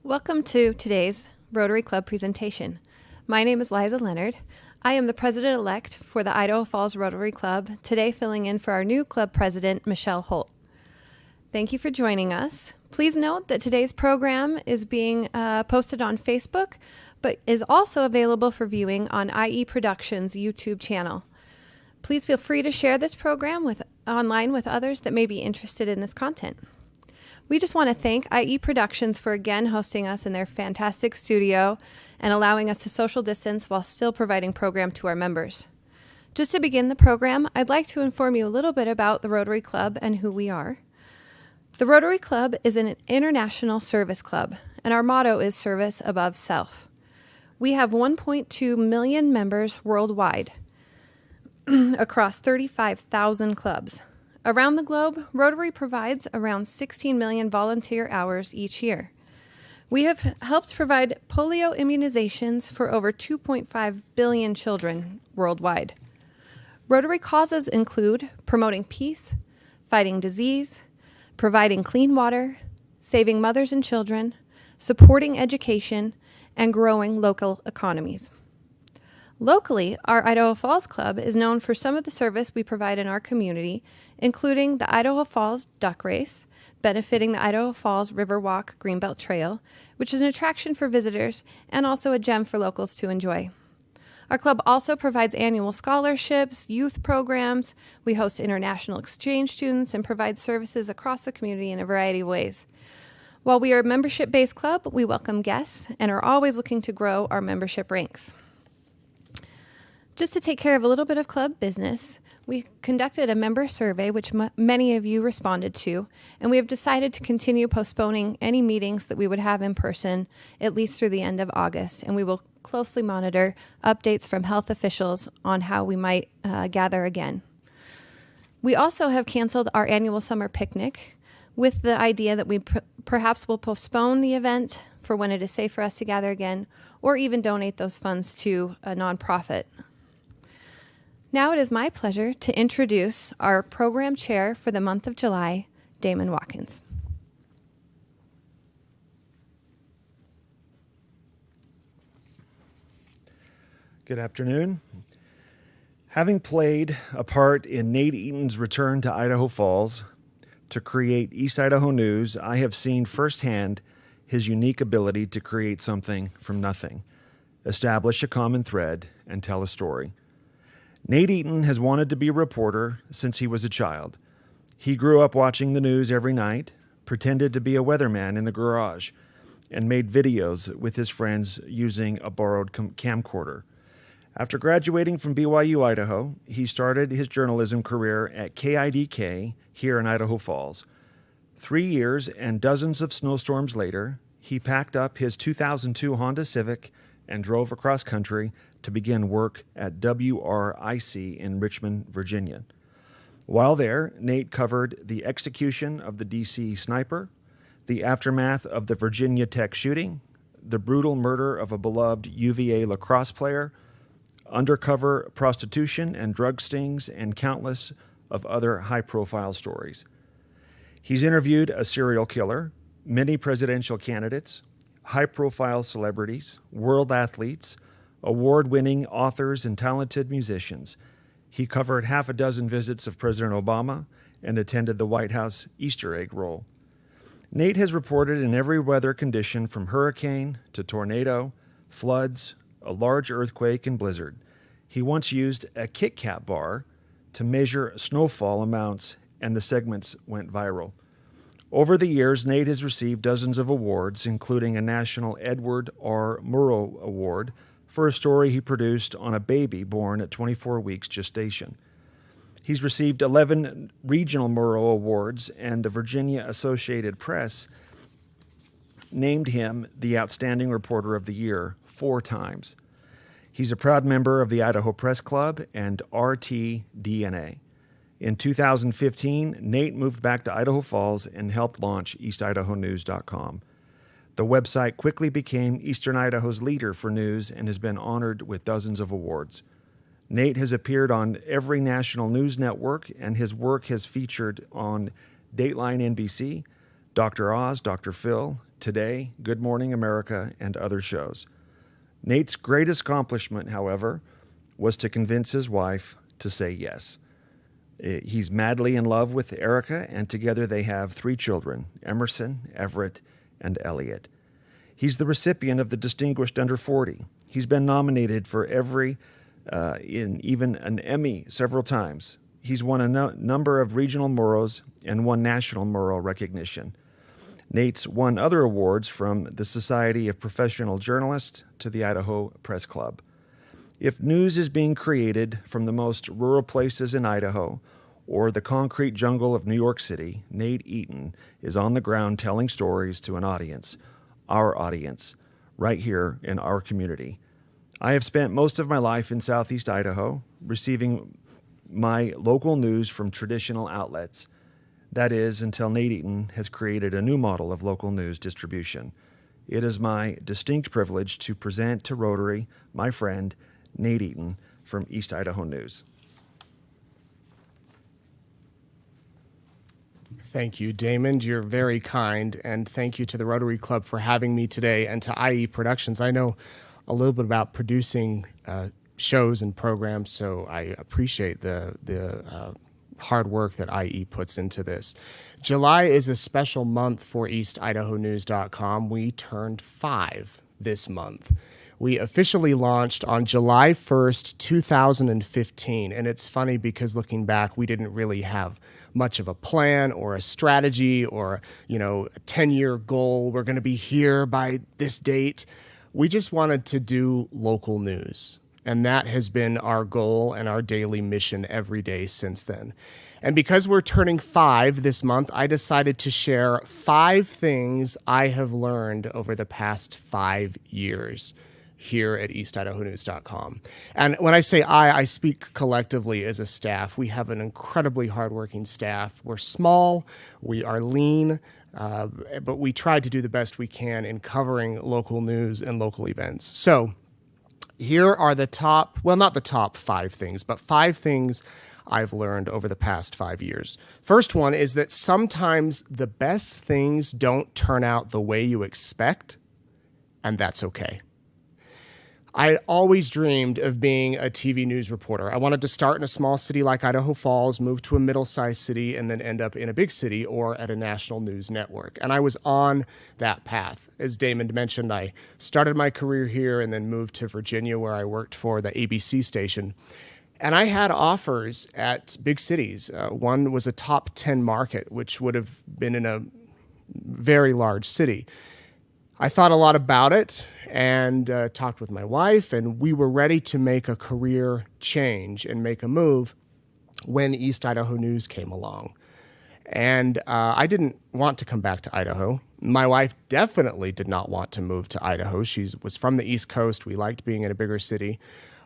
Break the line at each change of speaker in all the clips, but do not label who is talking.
Welcome to today's Rotary Club presentation. My name is Liza Leonard. I am the president-elect for the Idaho Falls Rotary Club, today filling in for our new club president, Michelle Holt. Thank you for joining us. Please note that today's program is being posted on Facebook, but is also available for viewing on IE Productions' YouTube channel. Please feel free to share this program online with others that may be interested in this content. We just want to thank IE Productions for again hosting us in their fantastic studio and allowing us to social distance while still providing program to our members. Just to begin the program, I'd like to inform you a little bit about the Rotary Club and who we are. The Rotary Club is an international service club, and our motto is service above self. We have 1.2 million members worldwide across 35,000 clubs. Around the globe, Rotary provides around 16 million volunteer hours each year. We have helped provide polio immunizations for over 2.5 billion children worldwide. Rotary causes include promoting peace, fighting disease, providing clean water, saving mothers and children, supporting education, and growing local economies. Locally, our Idaho Falls Club is known for some of the service we provide in our community, including the Idaho Falls Duck Race, benefiting the Idaho Falls Riverwalk Greenbelt Trail, which is an attraction for visitors and also a gem for locals to enjoy. Our club also provides annual scholarships, youth programs. We host international exchange students and provide services across the community in a variety of ways. While we are a membership-based club, we welcome guests and are always looking to grow our membership ranks. Just to take care of a little bit of club business, we conducted a member survey, which many of you responded to, and we have decided to continue postponing any meetings that we would have in person, at least through the end of August, and we will closely monitor updates from health officials on how we might gather again. We also have canceled our annual summer picnic with the idea that we perhaps will postpone the event for when it is safe for us to gather again, or even donate those funds to a nonprofit. Now it is my pleasure to introduce our program chair for the month of July, Damon Watkins.
Good afternoon. Having played a part in Nate Eaton's return to Idaho Falls to create East Idaho News, I have seen firsthand his unique ability to create something from nothing, establish a common thread, and tell a story. Nate Eaton has wanted to be a reporter since he was a child. He grew up watching the news every night, pretended to be a weatherman in the garage, and made videos with his friends using a borrowed camcorder. After graduating from BYU, Idaho, he started his journalism career at KIDK here in Idaho Falls. 3 years and dozens of snowstorms later, he packed up his 2002 Honda Civic and drove across country to begin work at WRIC in Richmond, Virginia. While there, Nate covered the execution of the DC sniper, the aftermath of the Virginia Tech shooting, the brutal murder of a beloved UVA lacrosse player, undercover prostitution and drug stings, and countless of other high-profile stories. He's interviewed a serial killer, many presidential candidates, high-profile celebrities, world athletes, award-winning authors, and talented musicians. He covered half a dozen visits of President Obama and attended the White House Easter egg roll. Nate has reported in every weather condition from hurricane to tornado, floods, a large earthquake, and blizzard. He once used a Kit Kat bar to measure snowfall amounts, and the segments went viral. Over the years, Nate has received dozens of awards, including a National Edward R. Murrow Award for a story he produced on a baby born at 24 weeks gestation. He's received 11 regional Murrow Awards, and the Virginia Associated Press named him the Outstanding Reporter of the Year 4 times. He's a proud member of the Idaho Press Club and RTDNA. In 2015, Nate moved back to Idaho Falls and helped launch EastIdahoNews.com. The website quickly became Eastern Idaho's leader for news and has been honored with dozens of awards. Nate has appeared on every national news network, and his work has featured on Dateline NBC, Dr. Oz, Dr. Phil, Today, Good Morning America, and other shows. Nate's greatest accomplishment, however, was to convince his wife to say yes. He's madly in love with Erica, and together they have 3 children, Emerson, Everett, and Elliot. He's the recipient of the Distinguished Under 40. He's been nominated for even an Emmy several times. He's won a number of regional Murrows and won national Murrow recognition. Nate's won other awards from the Society of Professional Journalists to the Idaho Press Club. If news is being created from the most rural places in Idaho or the concrete jungle of New York City, Nate Eaton is on the ground telling stories to an audience, our audience, right here in our community. I have spent most of my life in Southeast Idaho, receiving my local news from traditional outlets. That is, until Nate Eaton has created a new model of local news distribution. It is my distinct privilege to present to Rotary my friend, Nate Eaton from East Idaho News.
Thank you, Damon. You're very kind, and thank you to the Rotary Club for having me today, and to IE Productions. I know a little bit about producing shows and programs, so I appreciate the hard work that IE puts into this. July is a special month for EastIdahoNews.com. We turned 5 this month. We officially launched on July 1st, 2015, and it's funny because looking back, we didn't really have much of a plan or a strategy or, a 10-year goal. We're going to be here by this date. We just wanted to do local news. And that has been our goal and our daily mission every day since then. And because we're turning 5 this month, I decided to share 5 things I have learned over the past 5 years here at EastIdahoNews.com. And when I say I speak collectively as a staff. We have an incredibly hardworking staff. We're small, we are lean, but we try to do the best we can in covering local news and local events. So here are the top, well, not the top 5 things, but 5 things I've learned over the past 5 years. First one is that sometimes the best things don't turn out the way you expect, and that's okay. I always dreamed of being a TV news reporter. I wanted to start in a small city like Idaho Falls, move to a middle-sized city, and then end up in a big city or at a national news network. And I was on that path. As Damon mentioned, I started my career here and then moved to Virginia, where I worked for the ABC station. And I had offers at big cities. One was a top 10 market, which would have been in a very large city. I thought a lot about it and talked with my wife, and we were ready to make a career change and make a move when East Idaho News came along. And I didn't want to come back to Idaho. My wife definitely did not want to move to Idaho. She was from the East Coast. We liked being in a bigger city.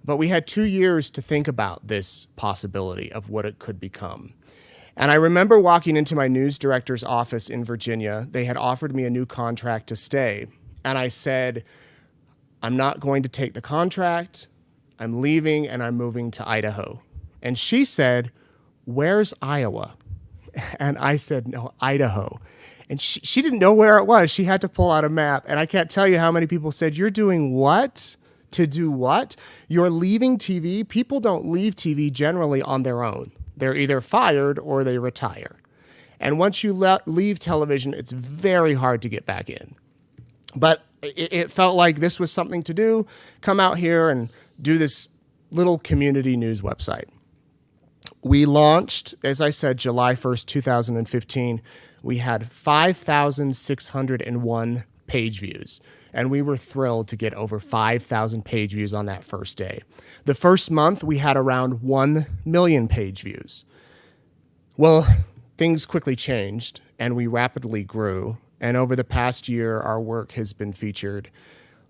But we had 2 years to think about this possibility of what it could become. And I remember walking into my news director's office in Virginia. They had offered me a new contract to stay. And I said, I'm not going to take the contract. I'm leaving and I'm moving to Idaho. And she said, where's Iowa? And I said, no, Idaho. And she didn't know where it was. She had to pull out a map. And I can't tell you how many people said, you're doing what? To do what? You're leaving TV? People don't leave TV generally on their own. They're either fired or they retire. And once you leave television, it's very hard to get back in. But it felt like this was something to do. Come out here and do this little community news website. We launched, as I said, July 1st, 2015. We had 5,601 page views. And we were thrilled to get over 5,000 page views on that first day. The first month, we had around 1 million page views. Well, things quickly changed, and we rapidly grew. And over the past year, our work has been featured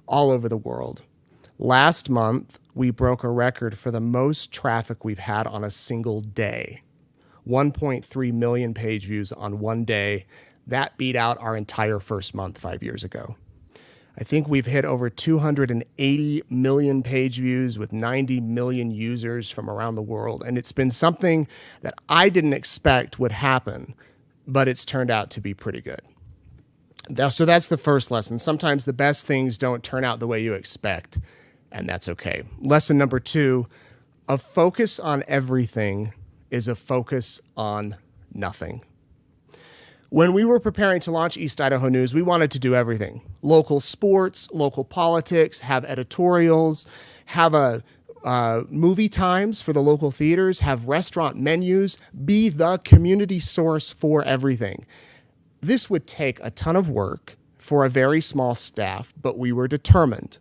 all over the world. Last month, we broke a record for the most traffic we've had on a single day. 1.3 million page views on one day. That beat out our entire first month 5 years ago. I think we've hit over 280 million page views with 90 million users from around the world. And it's been something that I didn't expect would happen, but it's turned out to be pretty good. So that's the first lesson. Sometimes the best things don't turn out the way you expect, and that's okay. Lesson number 2, a focus on everything is a focus on nothing. When we were preparing to launch East Idaho News, we wanted to do everything. Local sports, local politics, have editorials, have movie times for the local theaters, have restaurant menus, be the community source for everything. This would take a ton of work for a very small staff, but we were determined.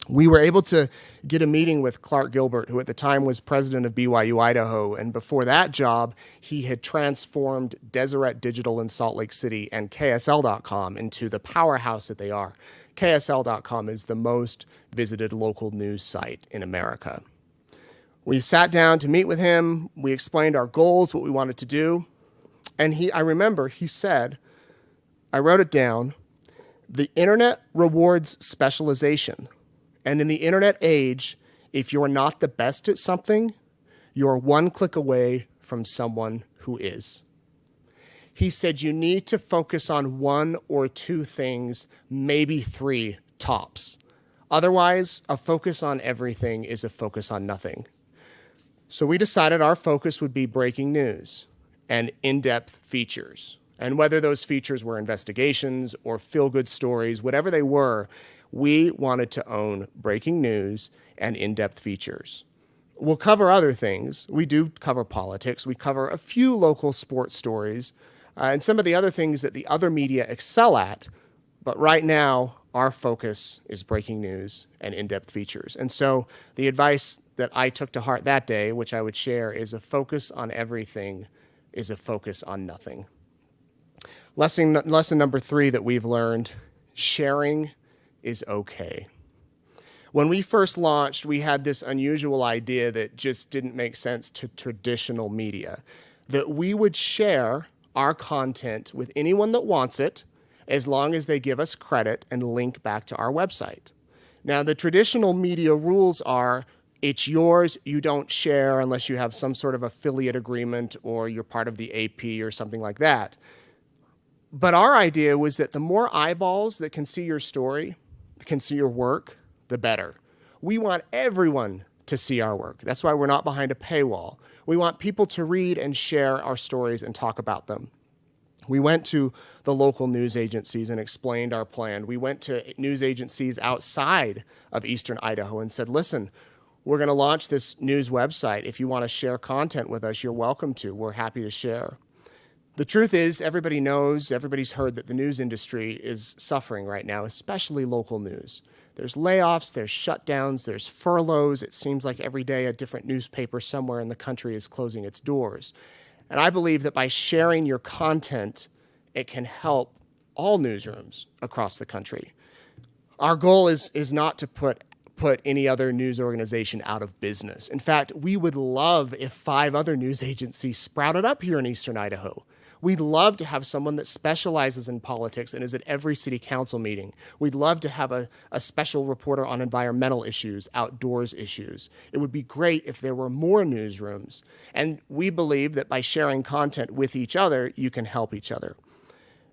We were able to get a meeting with Clark Gilbert, who at the time was president of BYU Idaho, and before that job, he had transformed Deseret Digital in Salt Lake City and KSL.com into the powerhouse that they are. KSL.com is the most visited local news site in America. We sat down to meet with him. We explained our goals, what we wanted to do. And I remember he said, I wrote it down, the internet rewards specialization. And in the internet age, if you're not the best at something, you're one click away from someone who is. He said you need to focus on 1 or 2 things, maybe 3 tops. Otherwise, a focus on everything is a focus on nothing. So we decided our focus would be breaking news and in-depth features. And whether those features were investigations or feel-good stories, whatever they were, we wanted to own breaking news and in-depth features. We'll cover other things. We do cover politics. We cover a few local sports stories and some of the other things that the other media excel at. But right now, our focus is breaking news and in-depth features. And so the advice that I took to heart that day, which I would share, is a focus on everything is a focus on nothing. Lesson number 3 that we've learned, sharing is okay. When we first launched, we had this unusual idea that just didn't make sense to traditional media, that we would share our content with anyone that wants it, as long as they give us credit and link back to our website. Now, the traditional media rules are, it's yours, you don't share unless you have some sort of affiliate agreement or you're part of the AP or something like that. But our idea was that the more eyeballs that can see your story, can see your work, the better. We want everyone to see our work. That's why we're not behind a paywall. We want people to read and share our stories and talk about them. We went to the local news agencies and explained our plan. We went to news agencies outside of Eastern Idaho and said, listen, we're going to launch this news website. If you want to share content with us, you're welcome to. We're happy to share. The truth is, everybody knows, everybody's heard that the news industry is suffering right now, especially local news. There's layoffs, there's shutdowns, there's furloughs. It seems like every day a different newspaper somewhere in the country is closing its doors. And I believe that by sharing your content, it can help all newsrooms across the country. Our goal is not to put any other news organization out of business. In fact, we would love if 5 other news agencies sprouted up here in Eastern Idaho. We'd love to have someone that specializes in politics and is at every city council meeting. We'd love to have a special reporter on environmental issues, outdoors issues. It would be great if there were more newsrooms. And we believe that by sharing content with each other, you can help each other.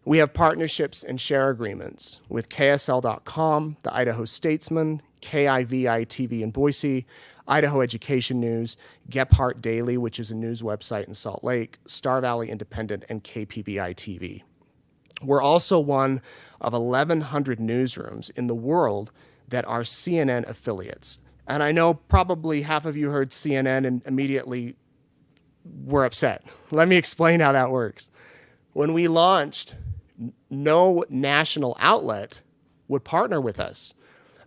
We have partnerships and share agreements with KSL.com, the Idaho Statesman, KIVI-TV in Boise, Idaho Education News, Gephardt Daily, which is a news website in Salt Lake, Star Valley Independent, and KPBI-TV. We're also one of 1,100 newsrooms in the world that are CNN affiliates. And I know probably half of you heard CNN and immediately were upset. Let me explain how that works. When we launched, no national outlet would partner with us,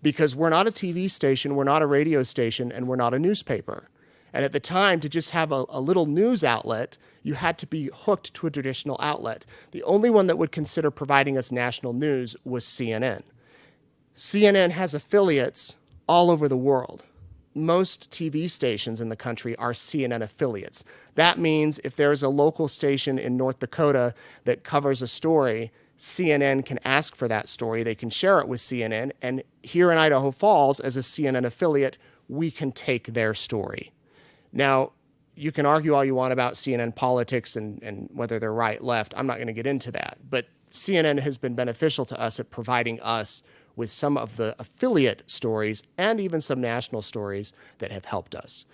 because we're not a TV station, we're not a radio station, and we're not a newspaper. And at the time, to just have a little news outlet, you had to be hooked to a traditional outlet. The only one that would consider providing us national news was CNN. CNN has affiliates all over the world. Most TV stations in the country are CNN affiliates. That means if there's a local station in North Dakota that covers a story, CNN can ask for that story. They can share it with CNN. And here in Idaho Falls, as a CNN affiliate, we can take their story. Now, you can argue all you want about CNN politics and whether they're right, left. I'm not going to get into that. But CNN has been beneficial to us at providing us with some of the affiliate stories and even some national stories that have helped us.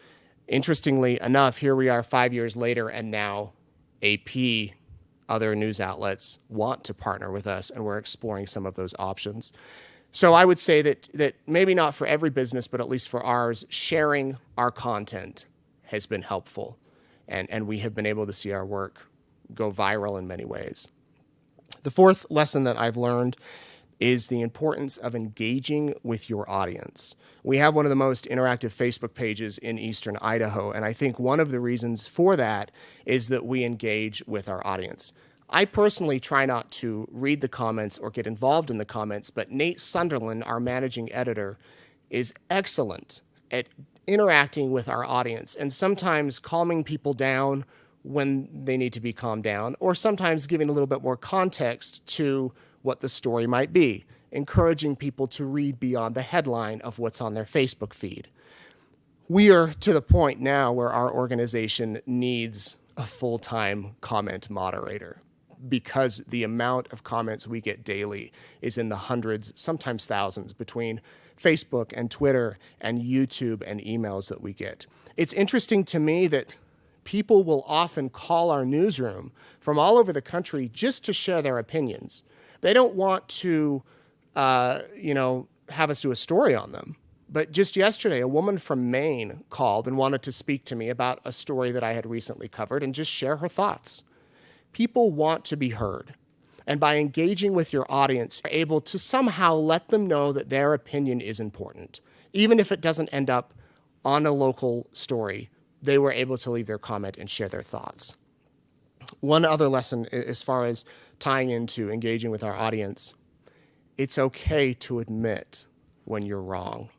Interestingly enough, here we are 5 years later, and now AP, other news outlets want to partner with us, and we're exploring some of those options. So I would say that maybe not for every business, but at least for ours, sharing our content has been helpful, and we have been able to see our work go viral in many ways. The fourth lesson that I've learned is the importance of engaging with your audience. We have one of the most interactive Facebook pages in Eastern Idaho, and I think one of the reasons for that is that we engage with our audience. I personally try not to read the comments or get involved in the comments, but Nate Sunderland, our managing editor, is excellent at interacting with our audience and sometimes calming people down when they need to be calmed down, or sometimes giving a little bit more context to what the story might be, encouraging people to read beyond the headline of what's on their Facebook feed. We are to the point now where our organization needs a full-time comment moderator because the amount of comments we get daily is in the hundreds, sometimes thousands, between Facebook and Twitter and YouTube and emails that we get. It's interesting to me that people will often call our newsroom from all over the country just to share their opinions. They don't want to, have us do a story on them. But just yesterday, a woman from Maine called and wanted to speak to me about a story that I had recently covered and just share her thoughts. People want to be heard. And by engaging with your audience, you're able to somehow let them know that their opinion is important. Even if it doesn't end up on a local story, they were able to leave their comment and share their thoughts. One other lesson as far as tying into engaging with our audience, it's okay to admit when you're wrong.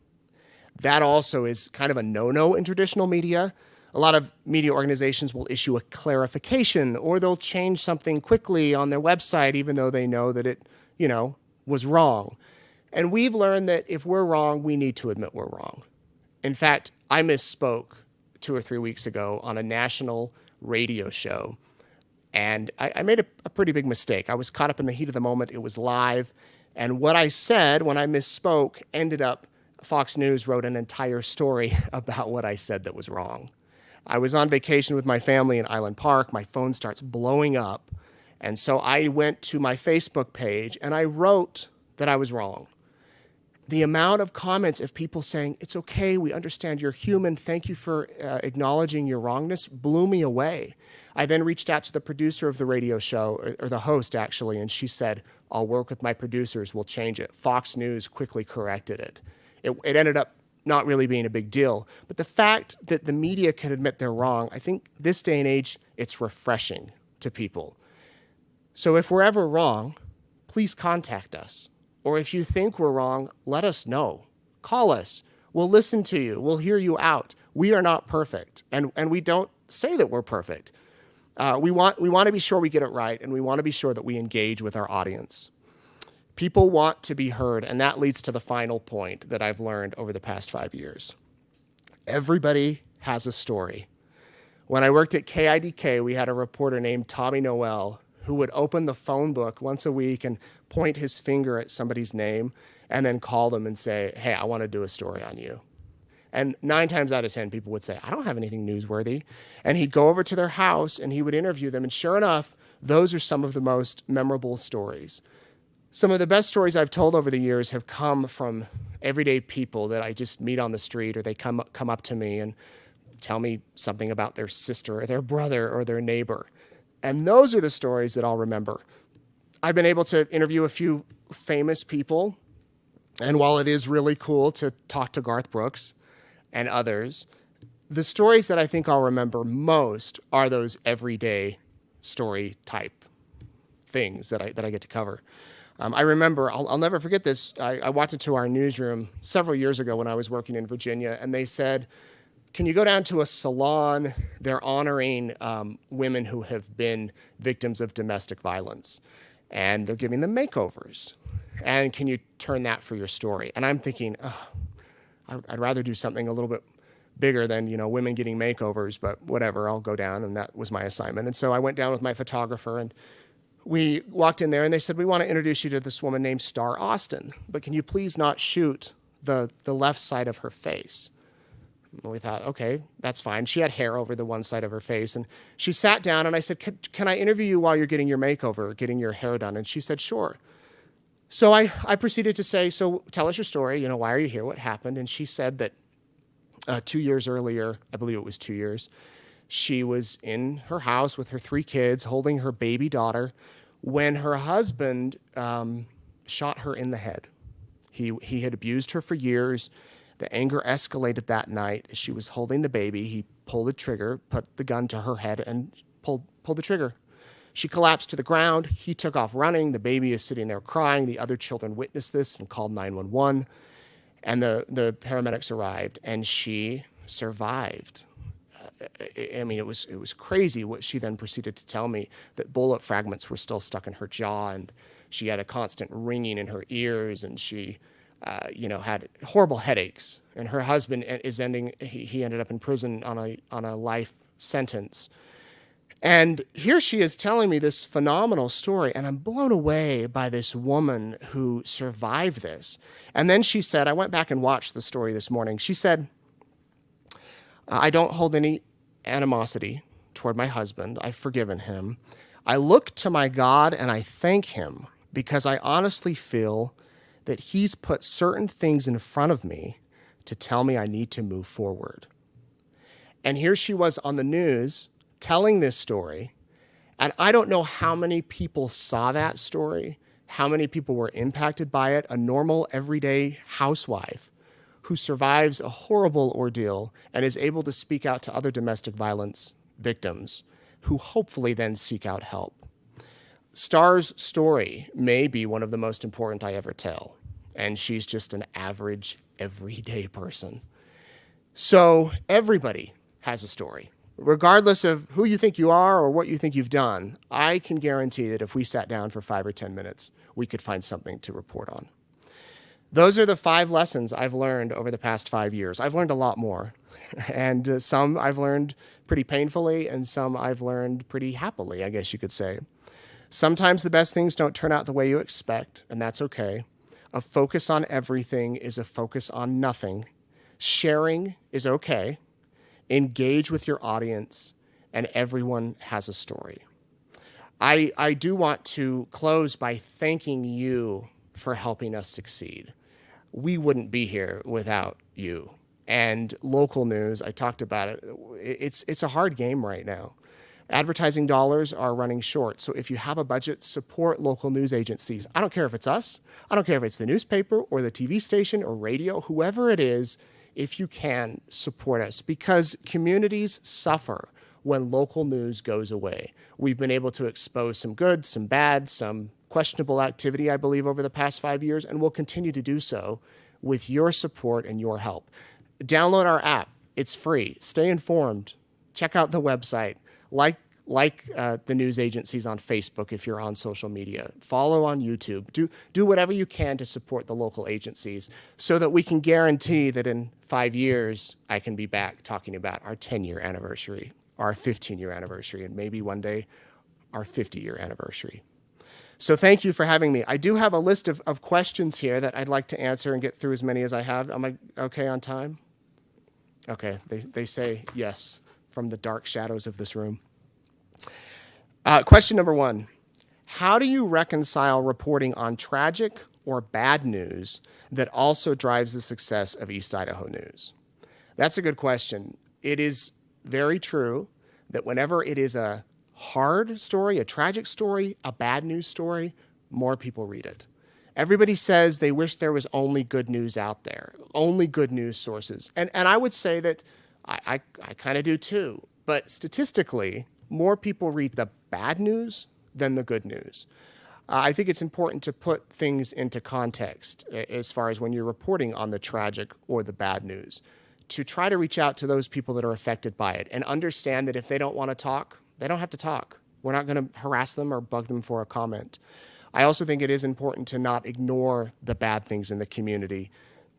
That also is kind of a no-no in traditional media. A lot of media organizations will issue a clarification, or they'll change something quickly on their website even though they know that it, was wrong. And we've learned that if we're wrong, we need to admit we're wrong. In fact, I misspoke 2 or 3 weeks ago on a national radio show, and I made a pretty big mistake. I was caught up in the heat of the moment. It was live, and what I said when I misspoke ended up, Fox News wrote an entire story about what I said that was wrong. I was on vacation with my family in Island Park. My phone starts blowing up, and so I went to my Facebook page, and I wrote that I was wrong. The amount of comments of people saying, it's okay, we understand you're human, thank you for acknowledging your wrongness, blew me away. I then reached out to the producer of the radio show, or the host actually, and she said, I'll work with my producers, we'll change it. Fox News quickly corrected it. It ended up not really being a big deal. But the fact that the media can admit they're wrong, I think this day and age, it's refreshing to people. So if we're ever wrong, please contact us. Or if you think we're wrong, let us know. Call us. We'll listen to you. We'll hear you out. We are not perfect, and we don't say that we're perfect. We want to be sure we get it right, and we want to be sure that we engage with our audience. People want to be heard, and that leads to the final point that I've learned over the past 5 years. Everybody has a story. When I worked at KIDK, we had a reporter named Tommy Noel who would open the phone book once a week and point his finger at somebody's name and then call them and say, hey, I want to do a story on you. And 9 times out of 10, people would say, I don't have anything newsworthy. And he'd go over to their house and he would interview them. And sure enough, those are some of the most memorable stories. Some of the best stories I've told over the years have come from everyday people that I just meet on the street, or they come up to me and tell me something about their sister or their brother or their neighbor. And those are the stories that I'll remember. I've been able to interview a few famous people, and while it is really cool to talk to Garth Brooks and others, the stories that I think I'll remember most are those everyday story type things that I get to cover. I remember, I'll never forget this. I walked into our newsroom several years ago when I was working in Virginia, and they said, can you go down to a salon? They're honoring women who have been victims of domestic violence, and they're giving them makeovers. And can you turn that for your story? And I'm thinking, I'd rather do something a little bit bigger than, women getting makeovers, but whatever, I'll go down. And that was my assignment. And so I went down with my photographer, and we walked in there and they said, we want to introduce you to this woman named Star Austin, but can you please not shoot the left side of her face? And we thought, okay, that's fine. She had hair over the one side of her face. And she sat down and I said, can I interview you while you're getting your makeover, getting your hair done? And she said, sure. So I proceeded to say, so tell us your story. Why are you here? What happened? And she said that 2 years earlier, I believe it was 2 years, she was in her house with her 3 kids, holding her baby daughter, when her husband shot her in the head. He had abused her for years. The anger escalated that night. She was holding the baby. He pulled the trigger, put the gun to her head, and pulled the trigger. She collapsed to the ground. He took off running. The baby is sitting there crying. The other children witnessed this and called 911. And the paramedics arrived, and she survived. It was crazy what she then proceeded to tell me, that bullet fragments were still stuck in her jaw, and she had a constant ringing in her ears, and she had horrible headaches. And her husband he ended up in prison on a life sentence. And here she is telling me this phenomenal story, and I'm blown away by this woman who survived this. And then she said, I went back and watched the story this morning. She said, I don't hold any animosity toward my husband. I've forgiven him. I look to my God and I thank him because I honestly feel that he's put certain things in front of me to tell me I need to move forward. And here she was on the news telling this story, and I don't know how many people saw that story, how many people were impacted by it. A normal, everyday housewife who survives a horrible ordeal and is able to speak out to other domestic violence victims who hopefully then seek out help. Star's story may be one of the most important I ever tell, and she's just an average, everyday person. So everybody has a story. Regardless of who you think you are or what you think you've done, I can guarantee that if we sat down for 5 or 10 minutes, we could find something to report on. Those are the 5 lessons I've learned over the past 5 years. I've learned a lot more, and some I've learned pretty painfully, and some I've learned pretty happily, I guess you could say. Sometimes the best things don't turn out the way you expect, and that's okay. A focus on everything is a focus on nothing. Sharing is okay. Engage with your audience, and everyone has a story. I do want to close by thanking you for helping us succeed. We wouldn't be here without you. And local news, I talked about it. It's a hard game right now. Advertising dollars are running short. So if you have a budget, support local news agencies. I don't care if it's us. I don't care if it's the newspaper or the TV station or radio, whoever it is. If you can, support us, because communities suffer when local news goes away. We've been able to expose some good, some bad, some questionable activity, I believe, over the past 5 years, and we'll continue to do so with your support and your help. Download our app. It's free. Stay informed. Check out the website. Like the news agencies on Facebook if you're on social media. Follow on YouTube. Do whatever you can to support the local agencies so that we can guarantee that in 5 years I can be back talking about our 10-year anniversary, our 15-year anniversary, and maybe one day our 50-year anniversary. So thank you for having me. I do have a list of questions here that I'd like to answer and get through as many as I have. Am I okay on time? Okay, they say yes from the dark shadows of this room. Question number 1, how do you reconcile reporting on tragic or bad news that also drives the success of East Idaho News? That's a good question. It is very true that whenever it is a hard story, a tragic story, a bad news story, more people read it. Everybody says they wish there was only good news out there, only good news sources. And I would say that I kind of do too. But statistically, more people read the bad news than the good news. I think it's important to put things into context as far as when you're reporting on the tragic or the bad news, to try to reach out to those people that are affected by it and understand that if they don't want to talk, they don't have to talk. We're not going to harass them or bug them for a comment. I also think it is important to not ignore the bad things in the community.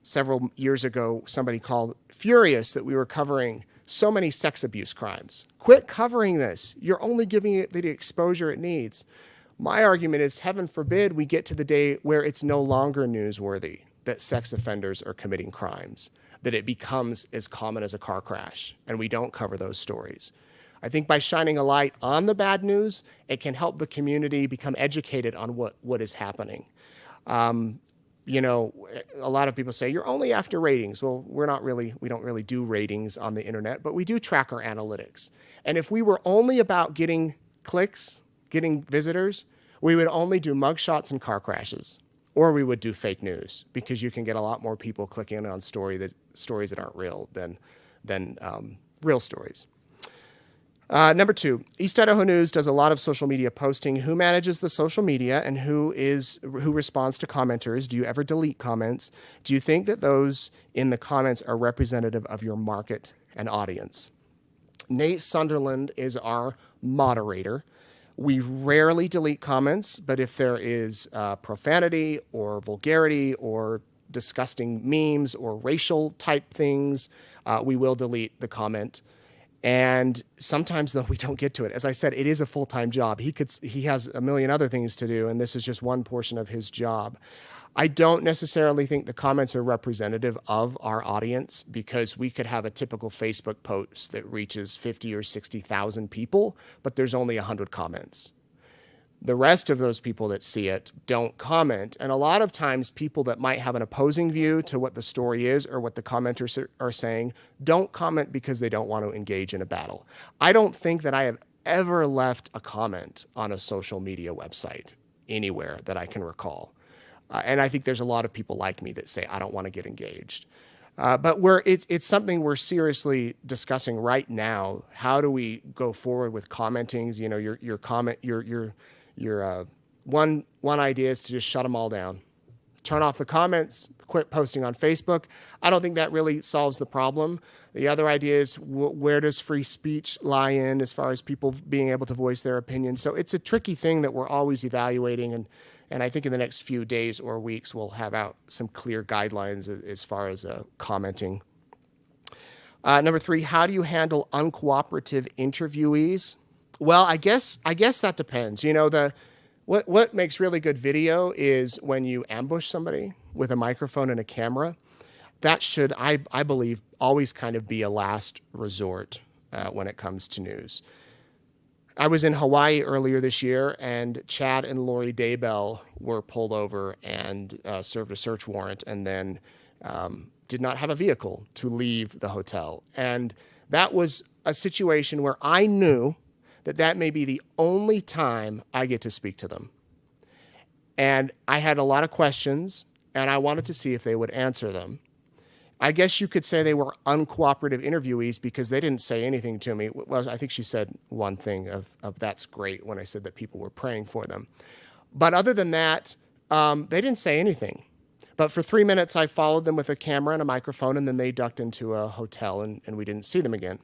Several years ago, somebody called furious that we were covering so many sex abuse crimes. Quit covering this. You're only giving it the exposure it needs. My argument is, heaven forbid we get to the day where it's no longer newsworthy that sex offenders are committing crimes, that it becomes as common as a car crash, and we don't cover those stories. I think by shining a light on the bad news, it can help the community become educated on what is happening. You know, a lot of people say, you're only after ratings. Well, we don't really do ratings on the internet, but we do track our analytics. And if we were only about getting clicks, getting visitors, we would only do mugshots and car crashes, or we would do fake news, because you can get a lot more people clicking on stories that aren't real than real stories. Number 2, East Idaho News does a lot of social media posting. Who manages the social media and who responds to commenters? Do you ever delete comments? Do you think that those in the comments are representative of your market and audience? Nate Sunderland is our moderator. We rarely delete comments, but if there is profanity or vulgarity or disgusting memes or racial type things, we will delete the comment. And sometimes, though, we don't get to it. As I said, it is a full-time job. He has a million other things to do, and this is just one portion of his job. I don't necessarily think the comments are representative of our audience, because we could have a typical Facebook post that reaches 50 or 60,000 people, but there's only 100 comments. The rest of those people that see it don't comment. And a lot of times people that might have an opposing view to what the story is or what the commenters are saying don't comment because they don't want to engage in a battle. I don't think that I have ever left a comment on a social media website anywhere that I can recall. And I think there's a lot of people like me that say, I don't want to get engaged. But it's something we're seriously discussing right now. How do we go forward with commentings? You know, your one idea is to just shut them all down. Turn off the comments, quit posting on Facebook. I don't think that really solves the problem. The other idea is, where does free speech lie in as far as people being able to voice their opinion? So it's a tricky thing that we're always evaluating, and I think in the next few days or weeks we'll have out some clear guidelines as far as commenting. Number 3, how do you handle uncooperative interviewees? Well, I guess that depends. You know, what makes really good video is when you ambush somebody with a microphone and a camera. That should, I believe, always kind of be a last resort when it comes to news. I was in Hawaii earlier this year, and Chad and Lori Daybell were pulled over and served a search warrant, and then did not have a vehicle to leave the hotel. And that was a situation where I knew that may be the only time I get to speak to them. And I had a lot of questions, and I wanted to see if they would answer them. I guess you could say they were uncooperative interviewees because they didn't say anything to me. Well, I think she said one thing of that's great when I said that people were praying for them. But other than that, they didn't say anything. But for 3 minutes, I followed them with a camera and a microphone, and then they ducked into a hotel, and we didn't see them again.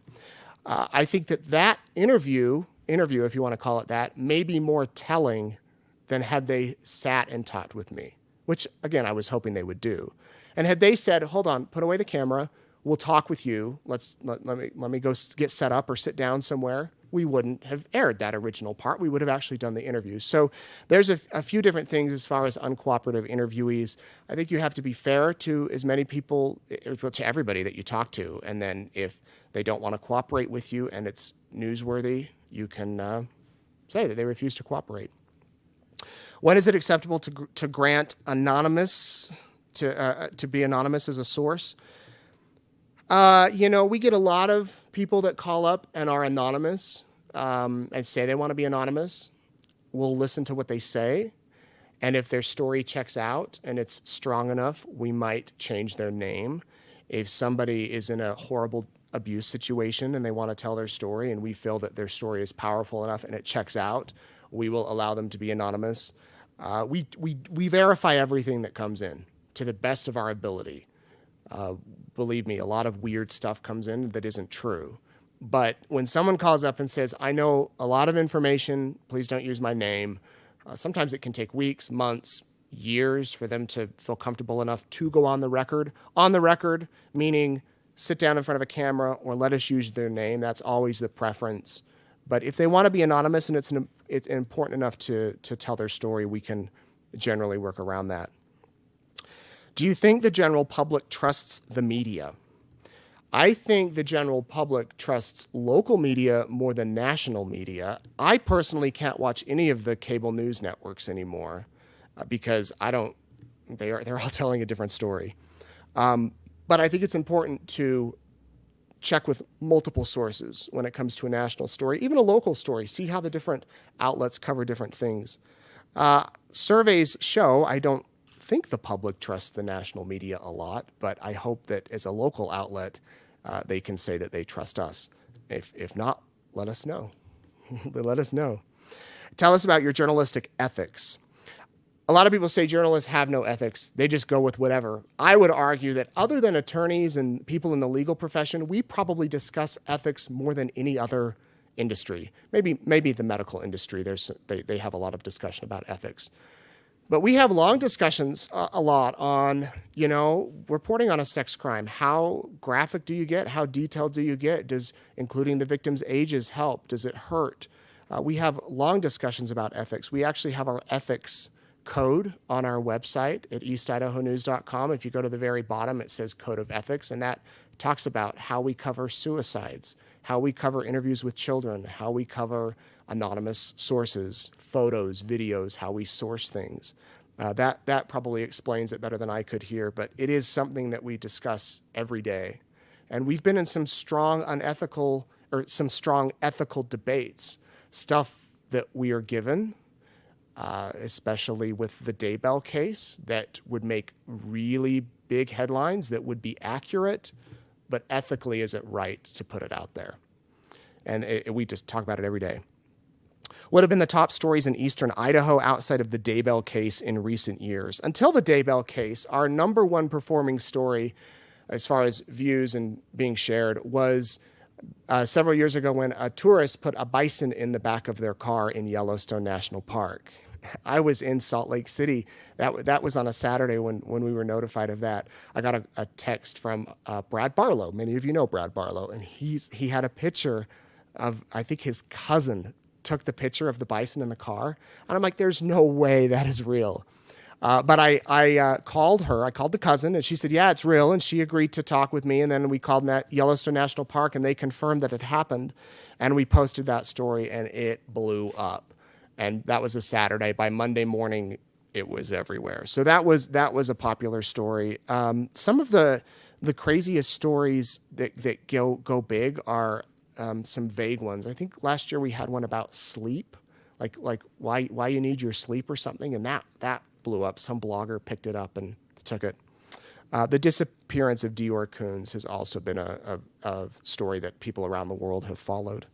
I think that interview, if you want to call it that, may be more telling than had they sat and talked with me, which, again, I was hoping they would do. And had they said, hold on, put away the camera, we'll talk with you, let me go get set up or sit down somewhere, we wouldn't have aired that original part. We would have actually done the interview. So there's a few different things as far as uncooperative interviewees. I think you have to be fair to as many people, to everybody that you talk to. And then if they don't want to cooperate with you and it's newsworthy, you can say that they refuse to cooperate. When is it acceptable to grant anonymous, to be anonymous as a source? You know, we get a lot of people that call up and are anonymous and say they want to be anonymous. We'll listen to what they say. And if their story checks out and it's strong enough, we might change their name. If somebody is in a horrible abuse situation and they want to tell their story and we feel that their story is powerful enough and it checks out, we will allow them to be anonymous. We verify everything that comes in to the best of our ability. Believe me, a lot of weird stuff comes in that isn't true. But when someone calls up and says, I know a lot of information, please don't use my name, sometimes it can take weeks, months, years for them to feel comfortable enough to go on the record. On the record, meaning sit down in front of a camera or let us use their name. That's always the preference. But if they want to be anonymous and it's important enough to tell their story, we can generally work around that. Do you think the general public trusts the media? I think the general public trusts local media more than national media. I personally can't watch any of the cable news networks anymore because they're all telling a different story. But I think it's important to check with multiple sources when it comes to a national story, even a local story, see how the different outlets cover different things. Surveys show I don't think the public trusts the national media a lot, but I hope that as a local outlet, they can say that they trust us. If not, let us know. Let us know. Tell us about your journalistic ethics. A lot of people say journalists have no ethics. They just go with whatever. I would argue that other than attorneys and people in the legal profession, we probably discuss ethics more than any other industry. Maybe the medical industry, they have a lot of discussion about ethics. But we have long discussions a lot on, reporting on a sex crime. How graphic do you get? How detailed do you get? Does including the victim's ages help? Does it hurt? We have long discussions about ethics. We actually have our ethics code on our website at eastidahonews.com. If you go to the very bottom, it says Code of Ethics, and that talks about how we cover suicides, how we cover interviews with children, how we cover anonymous sources, photos, videos, how we source things. That probably explains it better than I could here, but it is something that we discuss every day. And we've been in some strong ethical debates, stuff that we are given, especially with the Daybell case, that would make really big headlines, that would be accurate, but ethically, is it right to put it out there? And we just talk about it every day. What have been the top stories in eastern Idaho outside of the Daybell case in recent years? Until the Daybell case, our number one performing story, as far as views and being shared, was several years ago when a tourist put a bison in the back of their car in Yellowstone National Park. I was in Salt Lake City. That was on a Saturday when we were notified of that. I got a text from Brad Barlow. Many of you know Brad Barlow, and he had a picture of, I think his cousin took the picture of the bison in the car, and I'm like, there's no way that is real. But I called her. I called the cousin, and she said, yeah, it's real, and she agreed to talk with me, and then we called Yellowstone National Park, and they confirmed that it happened, and we posted that story, and it blew up. And that was a Saturday. By Monday morning, it was everywhere. So that was a popular story. Some of the craziest stories that go big are some vague ones. I think last year we had one about sleep, like why you need your sleep or something, and that blew up. Some blogger picked it up and took it. The disappearance of Youre coons has also been a story that people around the world have followed.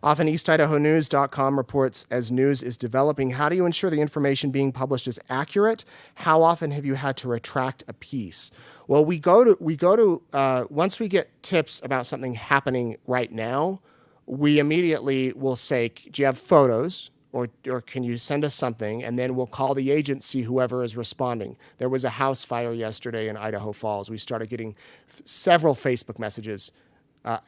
Often eastidahonews.com reports, as news is developing, how do you ensure the information being published is accurate? How often have you had to retract a piece? Well, we go to once we get tips about something happening right now, we immediately will say, do you have photos? Or can you send us something? And then we'll call the agency, whoever is responding. There was a house fire yesterday in Idaho Falls. We started getting several Facebook messages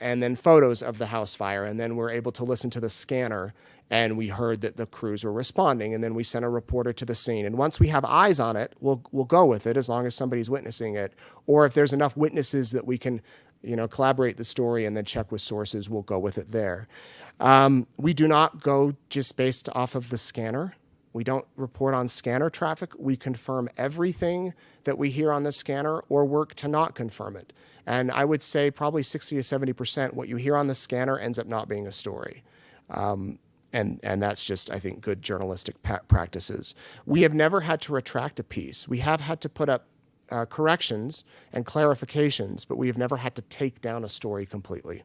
and then photos of the house fire. And then we're able to listen to the scanner, and we heard that the crews were responding. And then we sent a reporter to the scene. And once we have eyes on it, we'll go with it as long as somebody's witnessing it. Or if there's enough witnesses that we can, collaborate the story and then check with sources, we'll go with it there. We do not go just based off of the scanner. We don't report on scanner traffic. We confirm everything that we hear on the scanner or work to not confirm it. And I would say probably 60 to 70% what you hear on the scanner ends up not being a story. And that's just, I think, good journalistic practices. We have never had to retract a piece. We have had to put up corrections and clarifications, but we have never had to take down a story completely.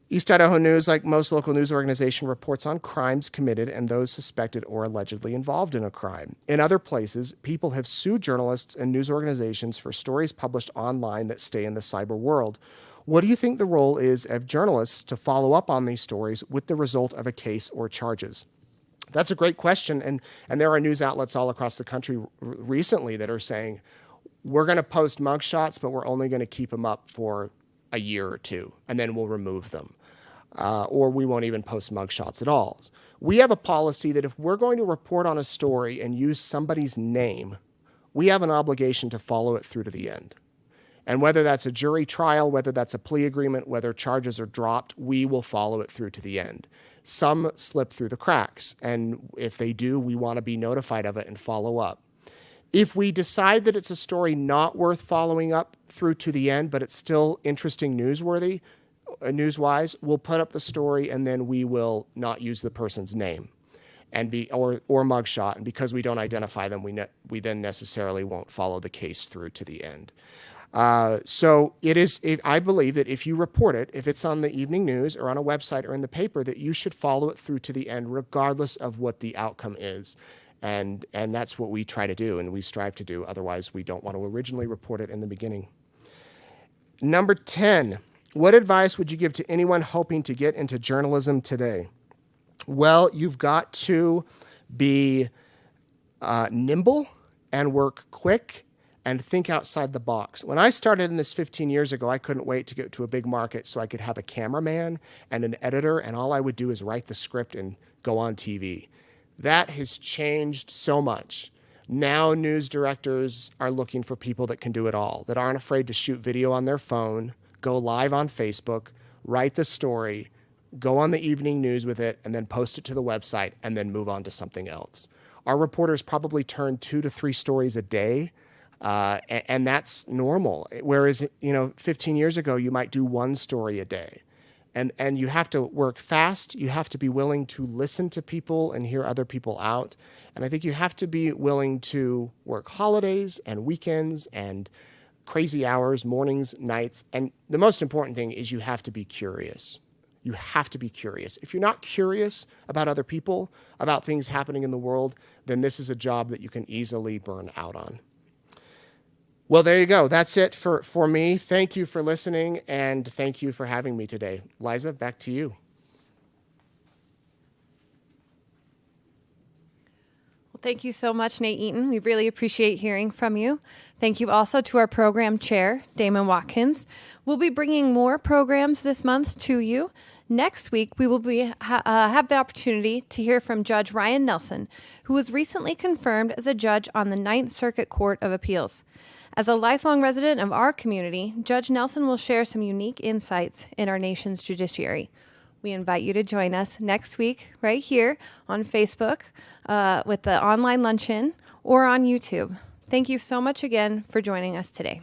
East Idaho News, like most local news organization, reports on crimes committed and those suspected or allegedly involved in a crime. In other places, people have sued journalists and news organizations for stories published online that stay in the cyber world. What do you think the role is of journalists to follow up on these stories with the result of a case or charges? That's a great question, and there are news outlets all across the country recently that are saying, we're going to post mugshots, but we're only going to keep them up for a year or two, and then we'll remove them. or we won't even post mugshots at all. We have a policy that if we're going to report on a story and use somebody's name, we have an obligation to follow it through to the end. And whether that's a jury trial, whether that's a plea agreement, whether charges are dropped, we will follow it through to the end. Some slip through the cracks, and if they do, we want to be notified of it and follow up. If we decide that it's a story not worth following up through to the end, but it's still interesting news-wise, we'll put up the story and then we will not use the person's name or mugshot. And because we don't identify them, we then necessarily won't follow the case through to the end. So I believe that if you report it, if it's on the evening news or on a website or in the paper, that you should follow it through to the end, regardless of what the outcome is. And that's what we try to do and we strive to do. Otherwise, we don't want to originally report it in the beginning. Number 10, what advice would you give to anyone hoping to get into journalism today? Well, you've got to be nimble and work quick and think outside the box. When I started in this 15 years ago, I couldn't wait to get to a big market so I could have a cameraman and an editor, and all I would do is write the script and go on TV. That has changed so much. Now news directors are looking for people that can do it all, that aren't afraid to shoot video on their phone, go live on Facebook, write the story, go on the evening news with it, and then post it to the website, and then move on to something else. Our reporters probably turn 2 to 3 stories a day, and that's normal. Whereas, 15 years ago, you might do 1 story a day. And you have to work fast. You have to be willing to listen to people and hear other people out. And I think you have to be willing to work holidays and weekends and crazy hours, mornings, nights. And the most important thing is you have to be curious. You have to be curious. If you're not curious about other people, about things happening in the world, then this is a job that you can easily burn out on. Well, there you go. That's it for me. Thank you for listening, and thank you for having me today. Liza, back to you.
Well, thank you so much, Nate Eaton. We really appreciate hearing from you. Thank you also to our program chair, Damon Watkins. We'll be bringing more programs this month to you. Next week, we will have the opportunity to hear from Judge Ryan Nelson, who was recently confirmed as a judge on the Ninth Circuit Court of Appeals. As a lifelong resident of our community, Judge Nelson will share some unique insights in our nation's judiciary. We invite you to join us next week right here on Facebook with the online luncheon or on YouTube. Thank you so much again for joining us today.